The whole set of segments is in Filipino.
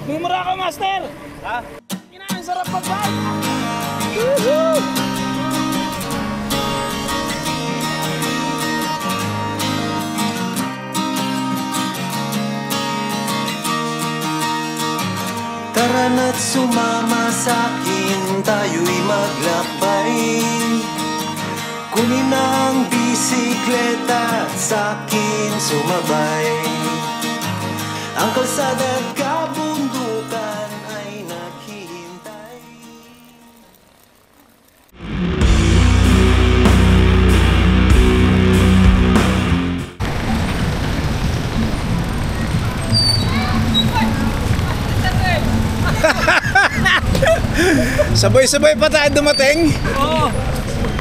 Mumura ka, Master! Ha? Ang sarap mag-bike! Tara na't sumama sa'kin, tayo'y maglakbay. Kunin ang bisikleta at sa'kin sumabay. Ang kalsada at kabundukan ay naghihintay. Sabay-sabay pa tayo dumating? Oo.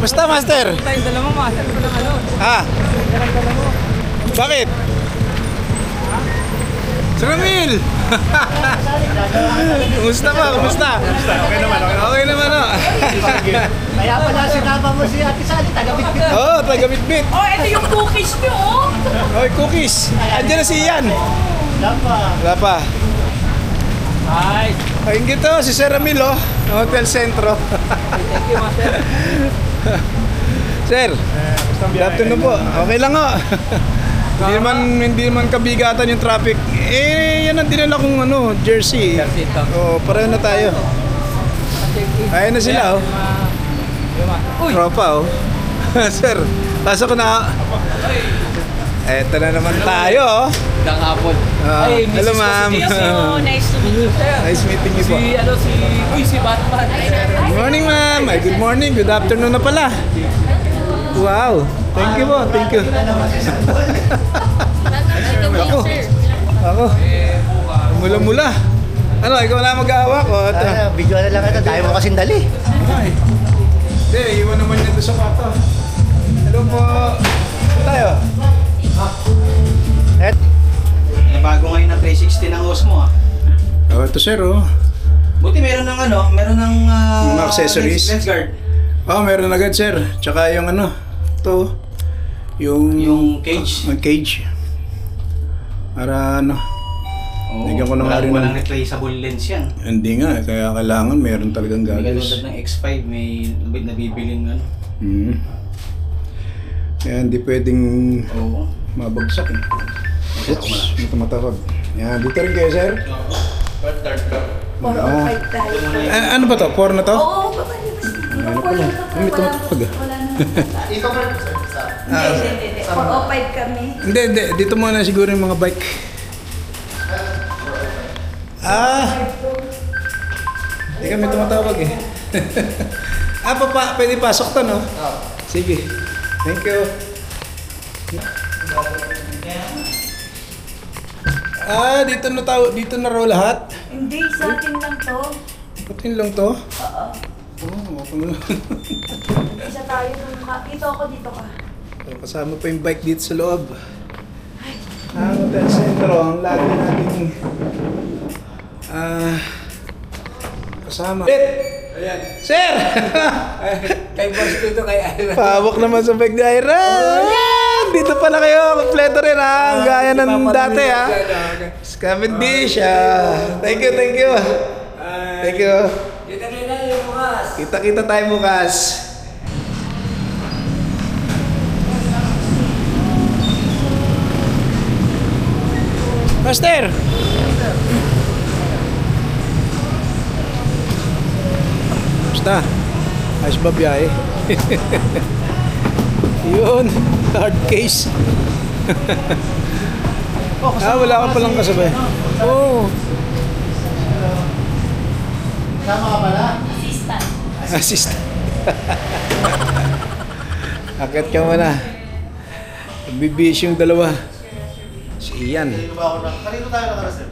Basta, Master? Tayong dala mo, Master. Ito lang ano. Ha? Dala mo. Bakit? Sir Ramil! Kumusta ba? Kumusta? Okay naman, Okay naman, o. Kaya pala sinama mo si Ate Sally, taga-Bitbit. Oo, oh, taga-Bitbit. Oh, ito yung cookies nyo, oh! Oy, cookies. Andiyan na si Ian. Dapa. Wala pa. Hi. Ayun gito, si Sir Ramil, oh. Hotel Centro. Thank you, Master. Sir, good afternoon po. Okay lang, oh. Hindi naman kabigatan yung traffic. Eh, yan ang dinala kong ano, jersey. Jersey ito. Oh, pareho na tayo. Ayun na sila, oh. Uy! Tropa, oh. Sir, pasok ko na. Eto na naman tayo, oh. Dang hapon. Ay, Mrs. Hello, ma'am. Oh, nice to meet you. Nice meeting you po. Si Batman. Good morning, ma'am. Ay, good morning. Good afternoon na pala. Wow. Thank you po. Thank you. Ako. Mula-mula. Ano, ikaw na mag-aawak ko. Video na lang ito, tayo mo kasing dali. Hindi, iwan naman niya doon sa kwarto. Hello po. Tayo. Bago ngayon na 360 ng Osmo ah. Oh, ito sir, oh. Buti meron ng ano, meron ng Mga accessories. lens guard. Oh, meron agad sir. Tsaka yung ano, to Yung cage. Ang cage. Para ano. Bigyan ko na nga rin Walang ng- replaceable lens yan. Hindi nga, kaya kailangan meron talagang Hindi goggles. katulad ng X5, may nabibiling ano. Kaya hindi pwedeng Oo. mabagsak eh. Oops, may tumatawag. Yan, dito rin kayo sir. Oo. Ano ba to? 4 na to? Oo, babalik. Ano pala? May tumatawag ah. Hindi. 405 kami. Hindi. Dito muna siguro yung mga bike. Hindi kami tumatawag eh. Pwede pasok to, no? Sige. Thank you. Dito na raw lahat. Hindi, sa atin lang to. Patin lang to? Oo. Okay na. Isa tayo dun. Dito ako, dito ka. Kasama pa yung bike dito sa loob. Ang Hotel Centro, ang lagi nating kasama. Ayan. Sir! Kay boss ko ito, kay Ira. Pawak naman sa bike ni Ira. Dito pala kayo, kompleto rin ha. Ang gaya ng dati ha. Cavendish ha. Thank you. Thank you. Kita-kita yung bukas. Kita-kita tayo bukas. Master! Basta, ayos ba biyahe? Yun, hard case. Wala ka palang kasabay. Oo. Sama ka pala? Assistant. Assistant. Akit ka muna. Nagbibis yung dalawa. Si Ian. Kanino tayo nakarasin?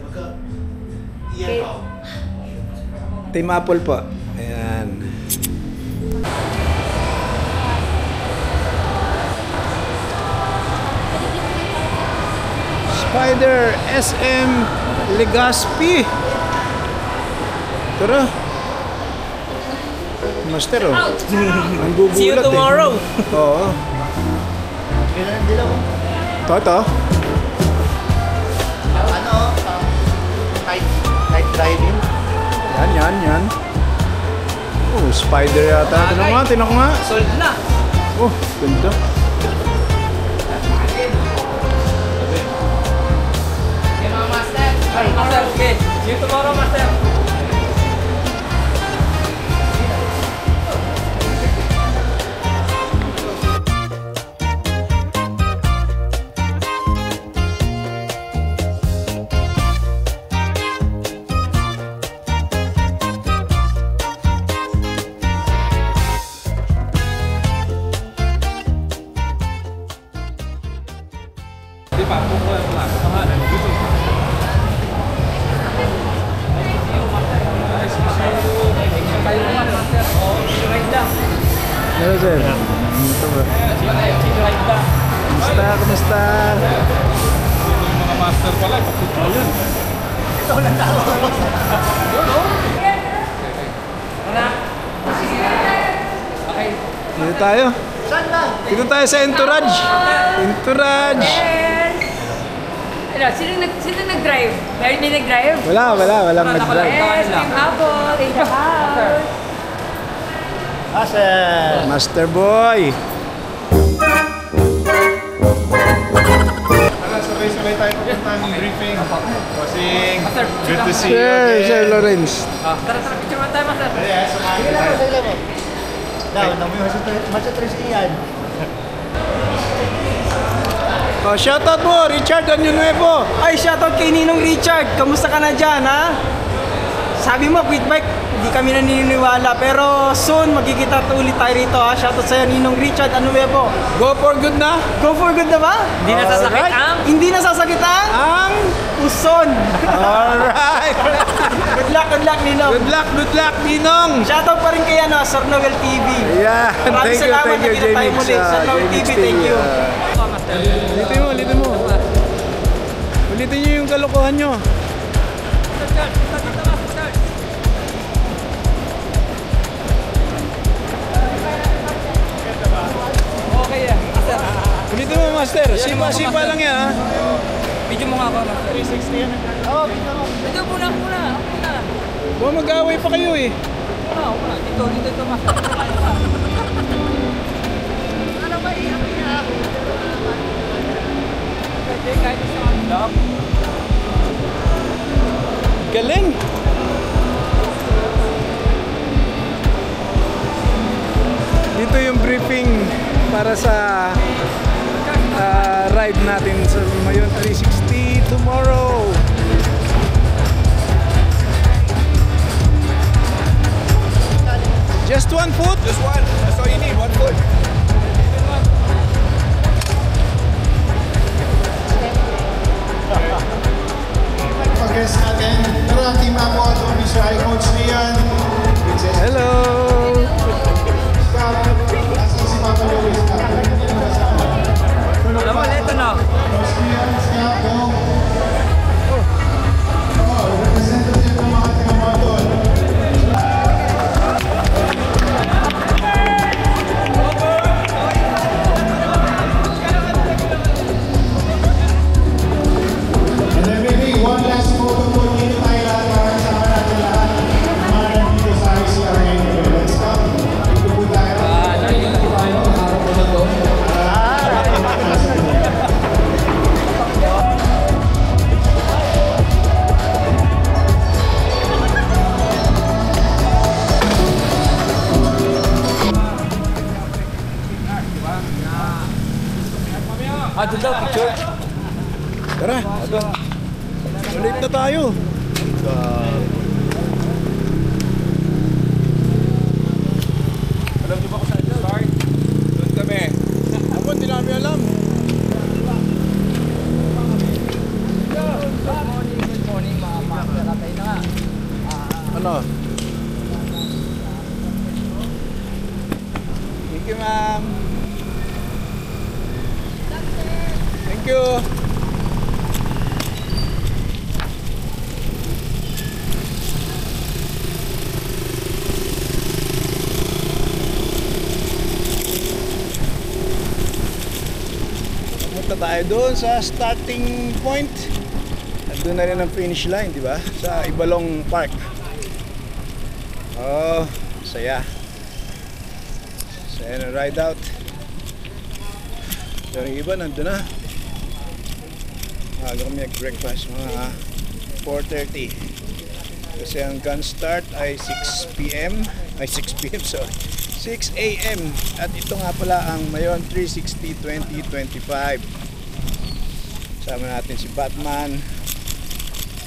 Iyan ka. Team Apple po. Ayan. Spider SM Legazpi. Tara. Master oh. Ang gugulat See you tomorrow. Eh. Oo. Hindi lang. Ito. Ano? Tight drive-in. Yan. Oh, spider yata. Tinan ko nga. Sold na. Oh, ganda. Okay, mga master. Master, okay. See you tomorrow, master. Hello, sir. Kumusta? Mga master pala, pakutol yun. Dito tayo. Saan na? Dito tayo sa Entourage. Sino nag-drive? Meron may nag-drive? Walang nag-drive. Yes, team habol, in the house. Sir. Master boy. Sabay-sabay tayo papunta ng briefing. Bossing, good to see you Sir again. Lawrence. Tara, picture mo tayo, master. Sige lang mo. Daw, namoy masya 360 yan. Oh, shoutout mo, Richard Anyo Nuevo. Ay, shoutout kay Ninong Richard. Kamusta ka na dyan, ha? Sabi mo, quit bike, hindi kami naniniwala. Pero soon, magkikita ulit tayo rito, ha? Shoutout sa'yo, Ninong Richard. Ano ba po? Go for good na. Go for good na ba? Hindi na sasakit Alright. ang... Hindi nasasakit ang puson. Alright. Good luck, Ninong. Good luck, Ninong. Shoutout pa rin kay Sir Noel TV. Yeah, Maraming salamat, thank you, nakita tayo JMix. muli. Sir Noel TV, thank you. Ulitin mo. Ulitin nyo yung kalokohan nyo. Okay, master. Ulitin mo, Master. Sipa lang yan, ha? Video mo nga ako, master. 360 yan. Oo, dito. Video muna. Baka mag-away pa kayo, eh. Muna. Dito, master. Ano ba iyak niya? Pwede kahit isang vlog. Galing. Dito yung briefing para sa ride natin sa Mayon 360 tomorrow. Just 1 foot? Just one. That's all you need, 1 foot. Pag-guest natin, pero ang team ako, Mr. I Coach Rian, Princess Hello. Scott, as si Papa Luis, Alam mo, ito na. Coach Rian, Scott, Dong. Representative ng mga taga-Marton. And then maybe one last photo po dito tayo lahat para kasama natin lahat. Mga nandito sa ICR ngayon. Let's go. Dito po tayo. Doon daw, picture. Tara. Ulit na tayo. Alam niyo ba kung saan yung start? Doon kami. Ako, hindi namin alam. Good morning, mga master. Atay na nga. Ano? Thank you, ma'am. Thank you. Pumunta tayo doon sa starting point. doon na rin ang finish line, di ba? Sa Ibalong Park. Oh, saya. Saya na ride out. Pero yung iba nandun na. Aga kami nag-breakfast, mga 4:30. Kasi ang gun start ay 6 p.m. Ay 6 p.m. sorry. 6 a.m. At ito nga pala ang Mayon 360-2025. Sama natin si Batman,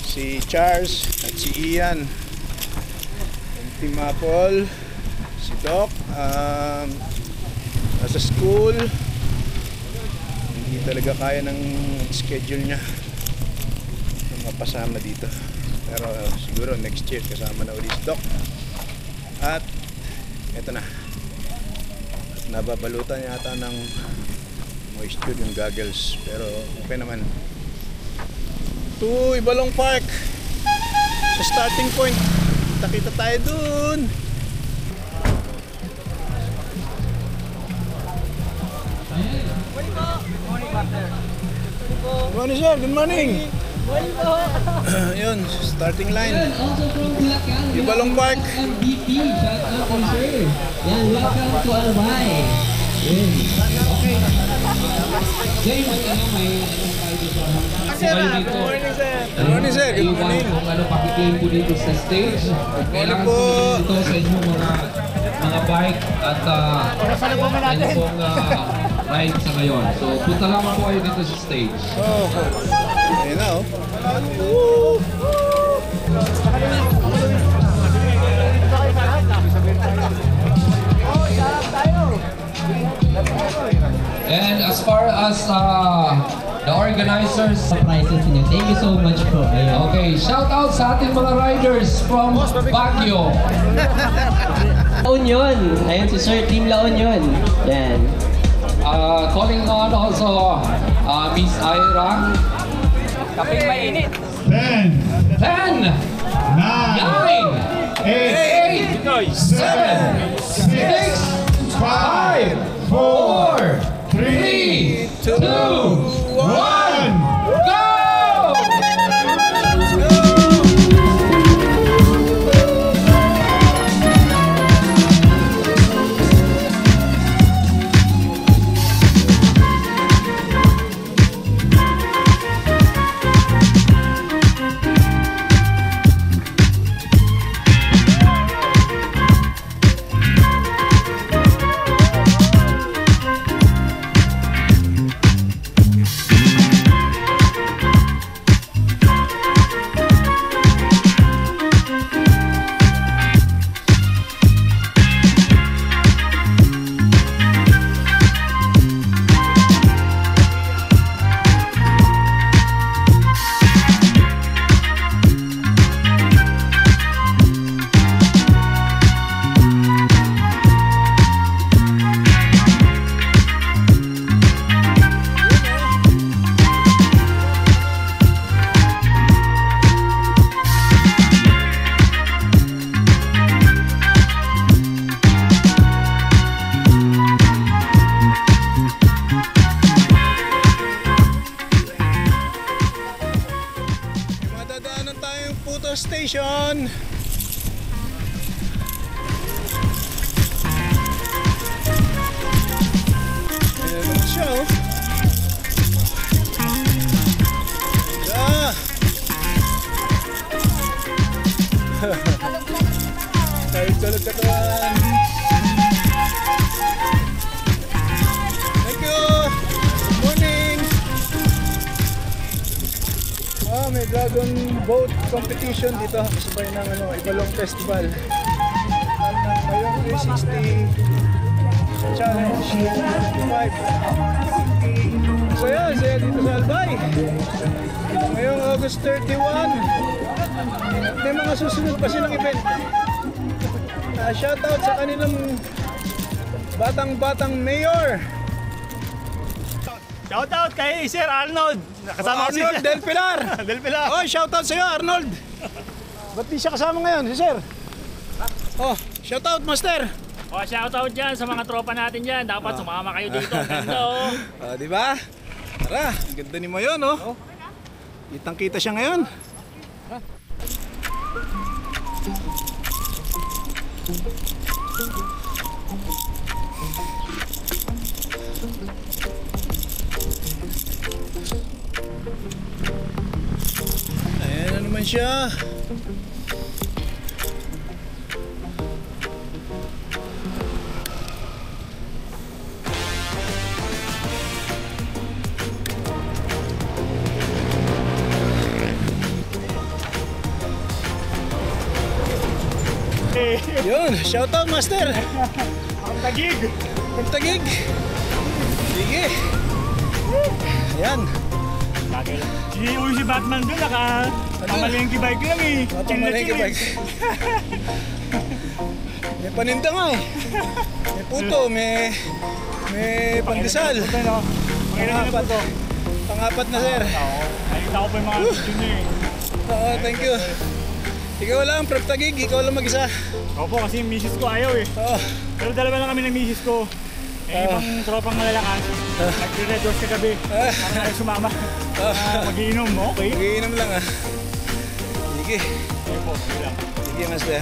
si Charles at si Ian, Team Apple, si Doc, nasa school, hindi talaga kaya ng schedule niya na mapasama dito, pero siguro next year kasama na ulit si Doc. At eto na, at nababalutan yata ng moisture yung goggles, pero okay naman. To Ibalong Park, sa starting point, kita tayo dun. Good morning sir, good morning. Yun, starting line. Ibalong Park. MVP, shout out to sir. Yan, welcome to Albay. Okay. Jay, may Good morning sir. Good morning sir, good morning. Kung ano pakiklaim po dito sa stage. Kailangan po dito sa inyong mga bike at ano pong ride sa ngayon. So, punta lamang po kayo dito sa stage. Oh, ayun na oh. And as far as the organizers, Surprises niyo. Thank you so much po. Ayun. okay, shout out sa ating mga riders from Baguio. La Union. Ayun si Sir, Team La Union. Yan. Calling on also Miss Ira. Kaping mainit. 10, 10, 9, 9, 8, 7, 6, 5, 4, 3, 2, 1, go! Madadaanan tayong photo station. Ayan naman siya oh. Talog katawan. Thank you. Good morning. May dragon boat competition dito kasabay ng Ibalong Festival. Ngayong 360 Challenge 25. So yan, saya dito sa Albay. Ngayong August 31. May mga susunod pa silang event. Shoutout sa kanilang batang-batang mayor. Shoutout kay Sir Arnold. Nakasama ko si Arnold Del Pilar. Del Pilar. Oh, shoutout sa'yo Arnold. Ba't di siya kasama ngayon, si Sir? Oh, shoutout Master. Oh, shoutout dyan sa mga tropa natin dyan. Dapat sumama kayo dito. Ganda oh. Di ba? Tara, ang ganda ni Mayon oh. Kitang-kita siya ngayon. Ayan na naman siya. Yun, shoutout master. Ang tagig. Ang tagig. Sige. Ayan. Si Batman doon, pamalengke bike lang eh. Pamalengke bike. May paninda nga eh. May puto, may pandesal. Pangapat. Pangapat na sir. Nakita ko pa yung mga video niya eh. Oo, thank you. Ikaw lang, Prep Tagig, ikaw lang mag-isa. Opo, kasi yung misis ko ayaw eh. Oo. Pero dalawa lang kami ng misis ko. Eh, ibang tropang malalakas. Nag-red doors kagabi. Parang ayaw sumama. Mag-iinom, okay? Mag-iinom lang ah. Sige. Sige po, sige lang. Sige, master.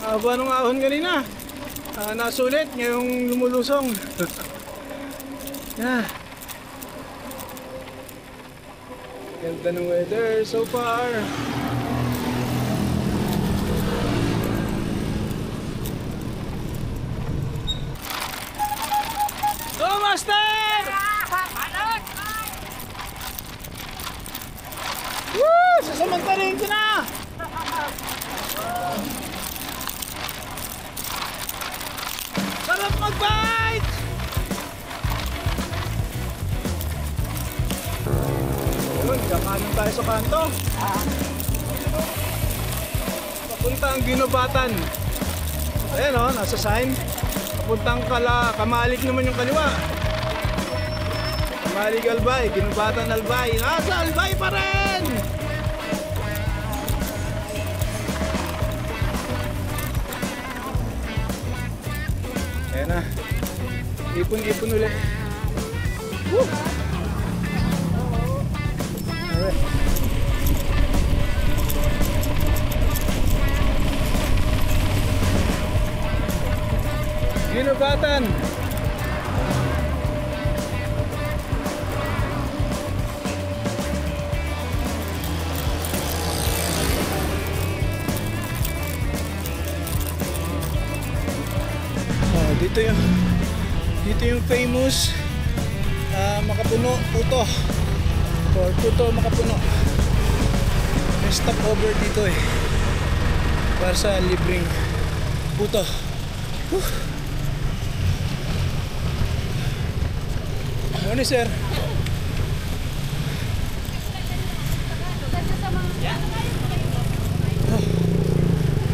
Haba nung ahon kanina. Nasulit ngayong lumulusong. Yeah. Ganda ng weather so far. Go master! Woo! Sasamantarin ko na! Sarap mag-bike! Yun, kakanan tayo sa kanto. Papunta ang Ginobatan. Ayan o, nasa sign. Papuntang Kamalik naman yung kaliwa. Kamalik Albay, Ginobatan Albay. Nasa Albay pa rin! Ayan na. Ipon-ipon ulit. Woo! Alright. Ginobatan. Dito yung famous Makapuno Puto or Puto Makapuno. May stopover dito eh para sa libreng puto. Ano sir?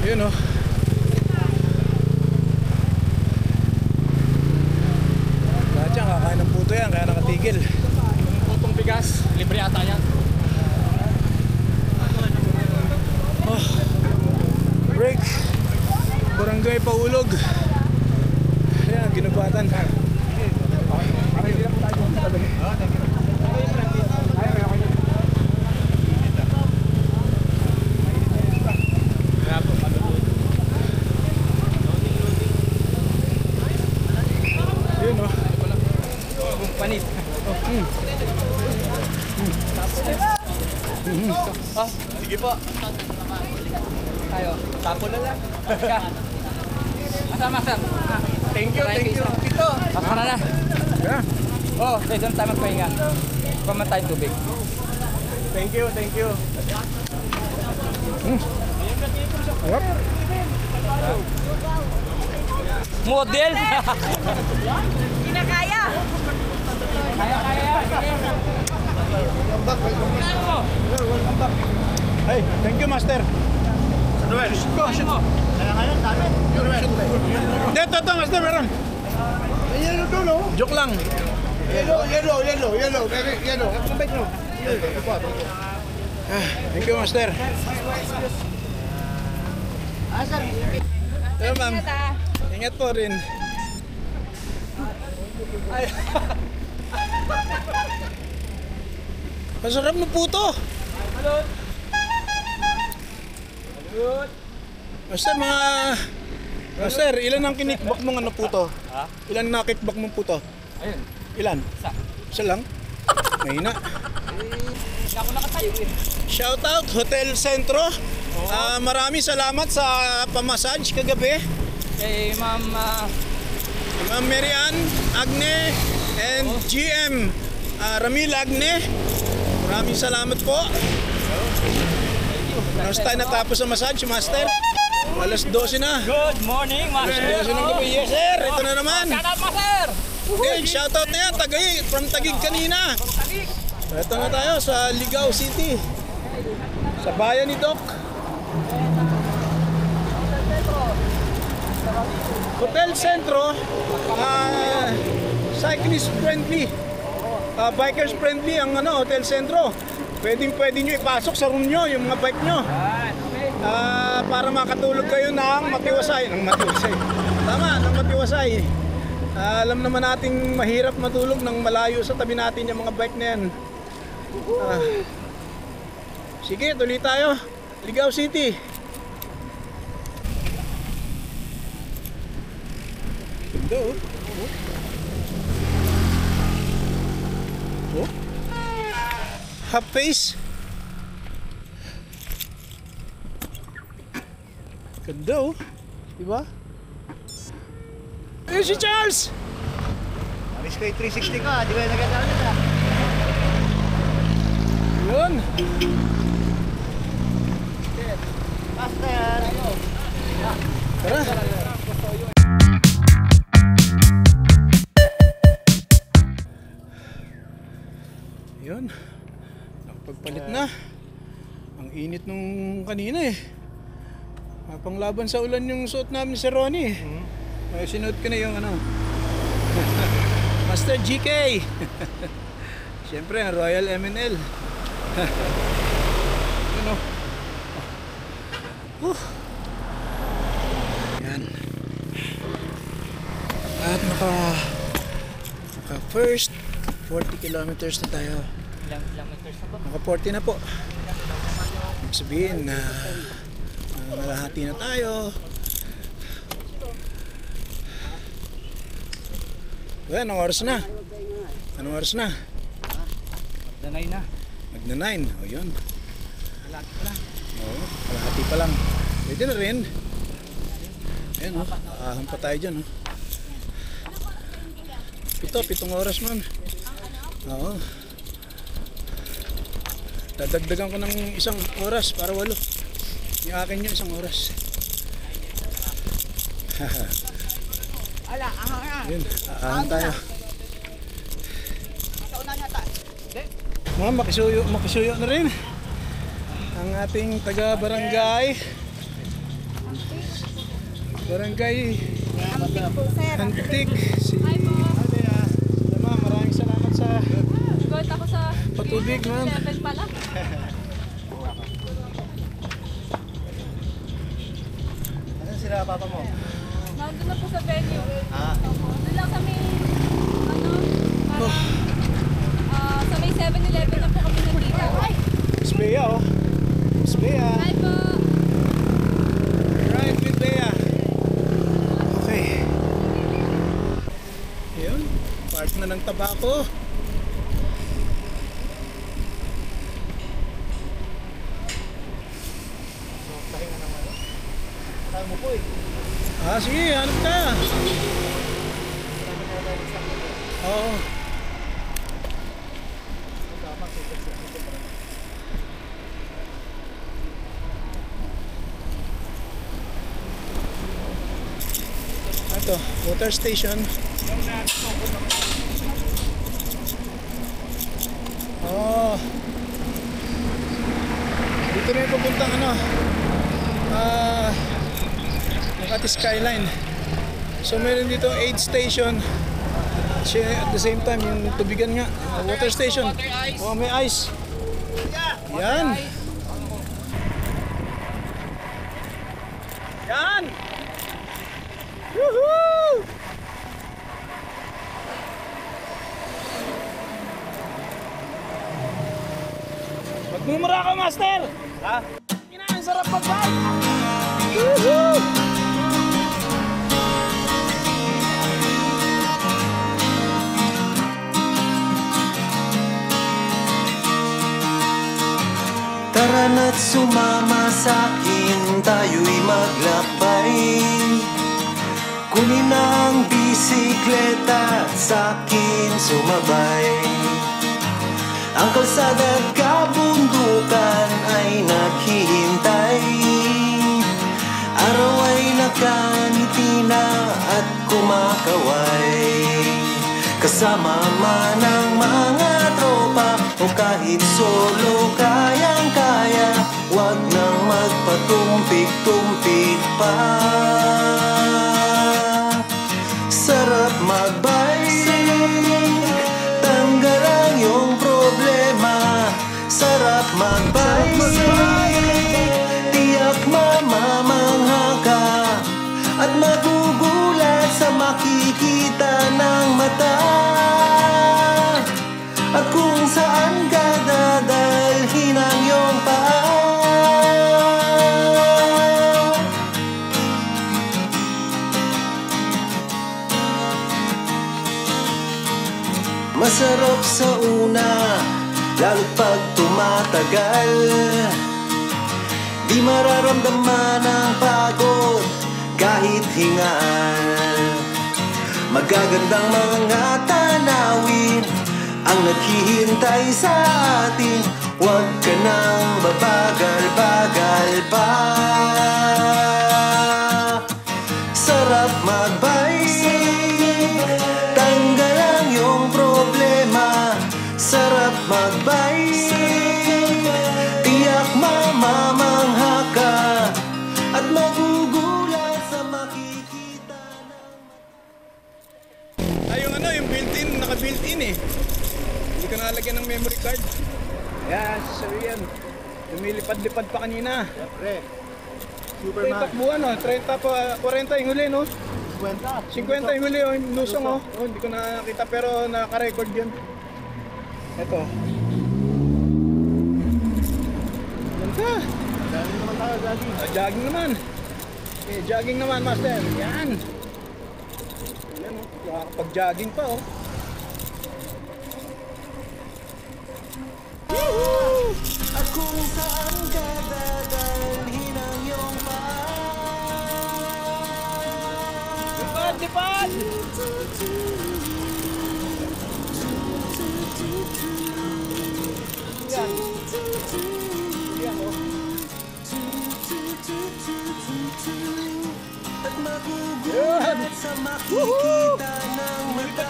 Yun o. Lahat yan, kakain ng puto yan, kaya nakatigil. Yung putong bigas, libre ata yan. Break. Barangay Paulog. Ayan, Ginobatan. Yun o. Panit. Sige po. Tayo, tapo na lang. Masama, sir. Thank you. Ito. Masama na. Yeah. Oh, doon tayo magpahinga. Paman tayo tubig. Thank you. Harap. Model! Kinakaya! Hey, thank you master. Shoot mo. Dito, master, meron. Yellow doon, no? Joke lang. Yellow. Thank you master. Pero ma'am, ingat po rin. Ay. Masarap na puto. Master, ilan ang kinikbak mong ano puto? Ha? Ilan na kickback mong puto? Ayun. Ilan? Isa lang? Mahina. Hindi ako nakatayo eh. Shoutout Hotel Centro. Maraming salamat sa pamassage kagabi. Ma'am, Ma'am Marian Agne and GM Ramil Agne. Maraming salamat po. Oras tayo natapos ang massage, Master? Alas 12 na. good morning, Alas Master. 12 ng gabi. Yes, sir. Ito na naman. Shout out, Master. Okay, shoutout na yan. From Taguig kanina. Ito na tayo sa Ligao City. Sa bayan ni Doc. Hotel Centro. Cyclist friendly. Bikers friendly ang Hotel Centro. Pwede nyo ipasok sa room nyo yung mga bike nyo. Para makatulog kayo ng matiwasay. Tama, ng matiwasay. Alam naman nating mahirap matulog ng malayo sa tabi natin yung mga bike na yan. Sige, tuloy tayo. Ligao City. Ganda oh. Half face. Ganda oh. Diba? Ayun si Charles! Alis ko yung 360 ka, di ba naganda ulit ah? Yun! Basta yan! Tara! Yun. Nakapagpalit na. Ang init nung kanina eh. Panglaban sa ulan yung suot namin si Ronnie. Kaya sinuot ko na yung Master GK. Siyempre ang Royal MNL. Yan. At naka first 40 kilometers na tayo. Ilang kilometers na po? Naka 40 na po. Ibig sabihin na malahati na tayo. Well, anong oras na? Anong oras na? Danay na. Magna 9. O yun. Kalahati pa lang. Oo, kalahati pa lang. Pwede na rin. Ayan o, aham pa tayo dyan o. 7 oras man. Oo. Dadagdagan ko ng 1 oras para 8. Yung akin yung 1 oras. Ala, ahang. Yun, aham tayo. Mga makisuyo na rin ang ating taga-barangay Antik si Ma'am, maraming salamat sa patubig ma'am. Asan sila papa mo? Nandun na po sa venue. Doon lang kami, sa may 7-Eleven na po kami nandito. Bea oh. Bea. Hi po. Right with Bea. Okay. Yun. Part na ng tabako. Saan mo po eh? Sige, hanap ka. Oo. Ito, water station. Oh. Dito na yung papuntang Makati Skyline. So meron dito aid station. At the same time yung tubigan nga, water station. Oh, may ice. Yan. Woohoo! Magmumura ka, Master! Ha? Ina, ang sarap mag-bike! Woohoo! Tara na't sumama sa'kin, tayo'y maglakbay. Kunin ang bisikleta at sa'kin sumabay. Ang kalsada at kabundukan ay naghihintay. Araw ay nakangiti na at kumakaway. Kasama man ang mga tropa o kahit solo kayang-kaya, wag nang magpatumpik-tumpik pa. Sarap magbike, tanggal ang iyong problema. Sarap magbike, tiyak mamamangha ka at magugulat sa makikita ng mata. At kung saan ka dadalhin ang iyong paa. Masarap sa una, lalo't pag tumatagal. Di mararamdaman ang pagod kahit hingal. Magagandang mga tanawin ang naghihintay sa atin. Huwag ka nang babagal-bagal pa. Sarap magbike, tanggal ang iyong problema. Sarap magbike, tiyak mamamangha ka at magugulat sa makikita ng... Ay, yung ano, yung built-in, naka-built-in eh. Hindi ko nalagyan ng memory card. Yes, sir yan. Lumilipad-lipad pa kanina. Siyempre. Ito yung takbuhan, no? 30 pa, 40 yung huli, no? 50 yung huli, yung lusong, oh. Oh, hindi ko nakita pero naka-record yun. Ito. Ganda. Jogging naman tayo, jogging. Jogging naman. Okay, jogging naman, Master. Yan. Yan, oh. Nakakapag-jogging pa, oh. Woohoo! At kung saan ka dadalhin ang iyong paa. Lipad, lipad! Yan. Yan, oh. At magugulat sa makikita ng mata.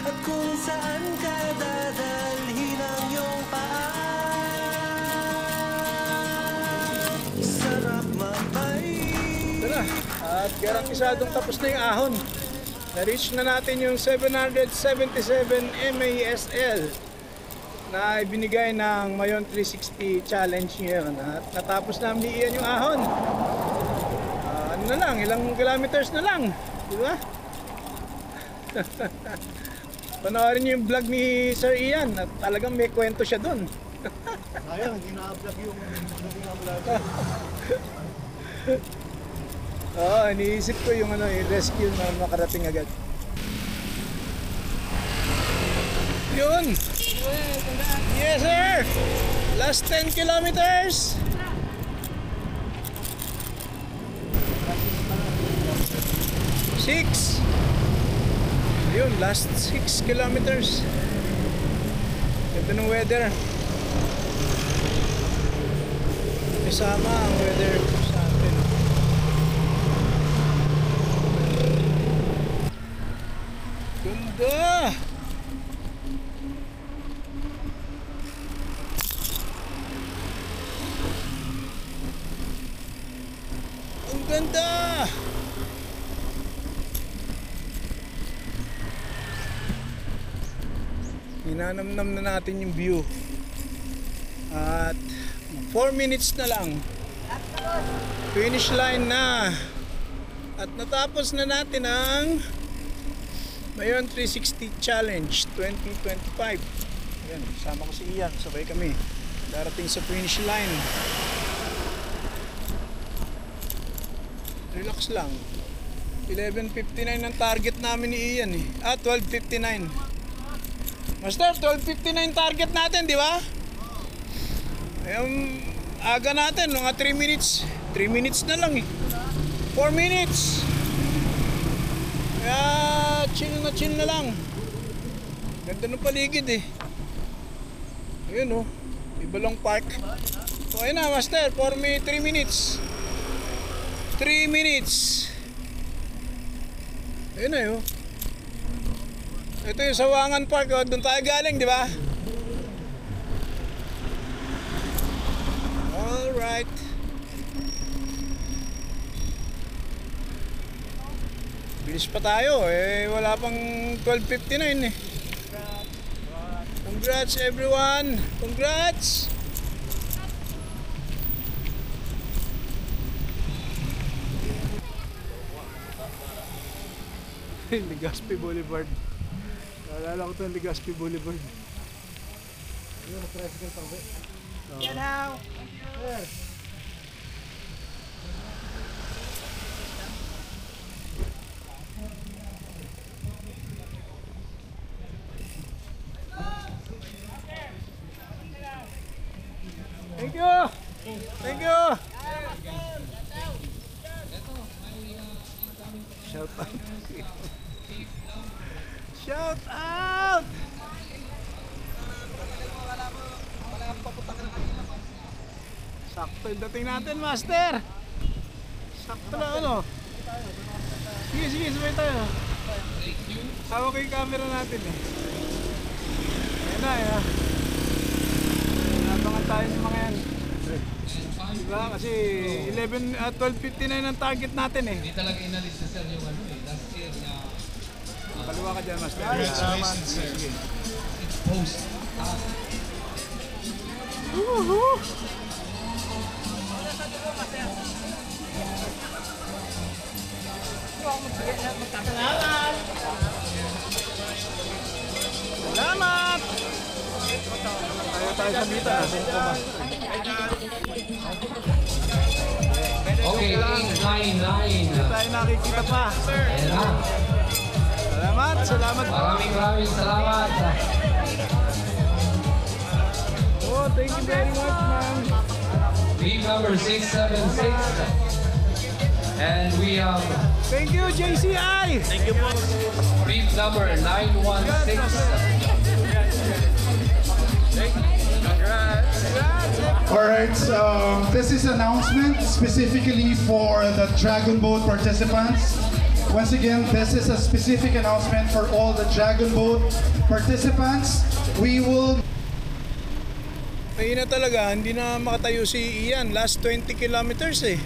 At kung saan ka dadalhin ang iyong paa. Sarap magbike. Ito na. At garantisadong tapos na yung ahon. Na-reach na natin yung 777 MASL na ibinigay ng Mayon 360 Challenge ngayon. At natapos na iyan yung ahon. Ano na lang, ilang kilometers na lang. Di ba? Panoorin niyo yung vlog ni Sir Ian at talagang may kwento siya dun. Sayang, hindi na-vlog yung vlog. Oo, iniisip ko yung ano, yung rescue na makarating agad. Yun! Yes, sir! Last 10 kilometers! Six! Yun, last 6 kilometers. Ganda ng weather. Kasama ang weather sa atin. Ganda! Ang ganda! Hinanamnam na natin yung view. At 4 minutes na lang. Finish line na. At natapos na natin ang Mayon 360 Challenge 2025. Ayan, sama ko si Ian, sabay kami darating sa finish line. Relax lang. 11:59 ang target namin ni Ian eh. 12:59. Master, 12:59 target natin, di ba? Ayun, aga natin, mga 3 minutes. 3 minutes na lang eh. 4 minutes. Kaya chill na lang. Ganda ng paligid eh. Ayun oh, Ibalong Park. So ayun na, Master, 3 minutes. 3 minutes. Ayun na yun. Ito yung Sawangan Park, oh. Doon tayo galing, di ba? Alright. Bilis pa tayo, wala pang 12:59 eh. Congrats everyone! Congrats! Legazpi Boulevard. Naalala ko ito, Legazpi Boulevard. Ayun, na-tricycle pa ba? Yan how! Thank you! Thank you! Shout out! Shout out! Sakto yung dating natin, Master! Sakto na ano? Sige, sabay tayo. Hawak ko yung camera natin eh. Ayan na, ayan. Nabangan tayo sa mga yan. Diba? Kasi 12:59 ang target natin eh. Hindi talaga inalis na sir yung ano eh. Last year na... Kaliwa ka dyan, Master. Congratulations, sir. It's post. Woohoo! Salamat! Salamat! Tayo sa mita. Okay, 899. Hindi tayo nakikita pa. Ayan na. Salamat. Maraming salamat. Oh, thank you very much, man. Team number 676. And we have... Thank you, JCI! Thank you po. Team number 916. Alright, this is announcement specifically for the Dragon Boat participants. Once again, this is a specific announcement for all the Dragon Boat participants. We will... Mahina talaga, hindi na makatayo si Ian. Last 20 kilometers eh.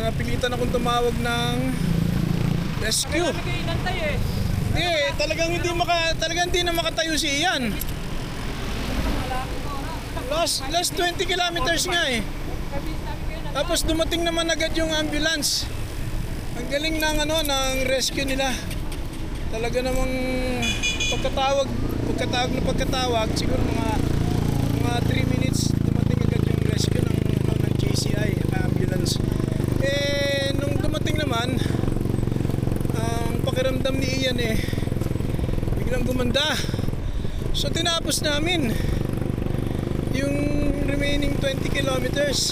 Napilitan akong tumawag ng rescue. Hindi, talagang hindi na makatayo si Ian. Last 20 kilometers nga eh. Tapos dumating naman agad yung ambulance. Ang galing ng ng rescue nila. Talaga namang pagkatawag siguro mga 3 minutes dumating agad yung rescue ng JCI, ambulance. Nung dumating naman ang pakiramdam ni Ian biglang gumanda. So tinapos namin yung remaining 20 kilometers.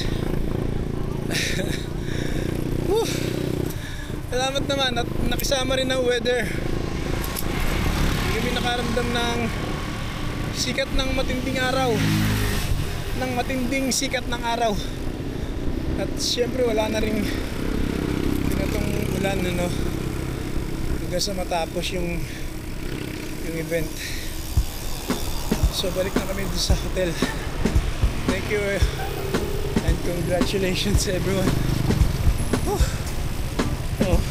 Salamat naman at nakisama rin ng weather. Hindi kami nakaramdam ng sikat ng matinding araw. Sikat ng araw. At syempre wala na rin itong ulan hanggang sa matapos yung event. So balik na kami sa hotel. Thank you and congratulations everyone. Oh.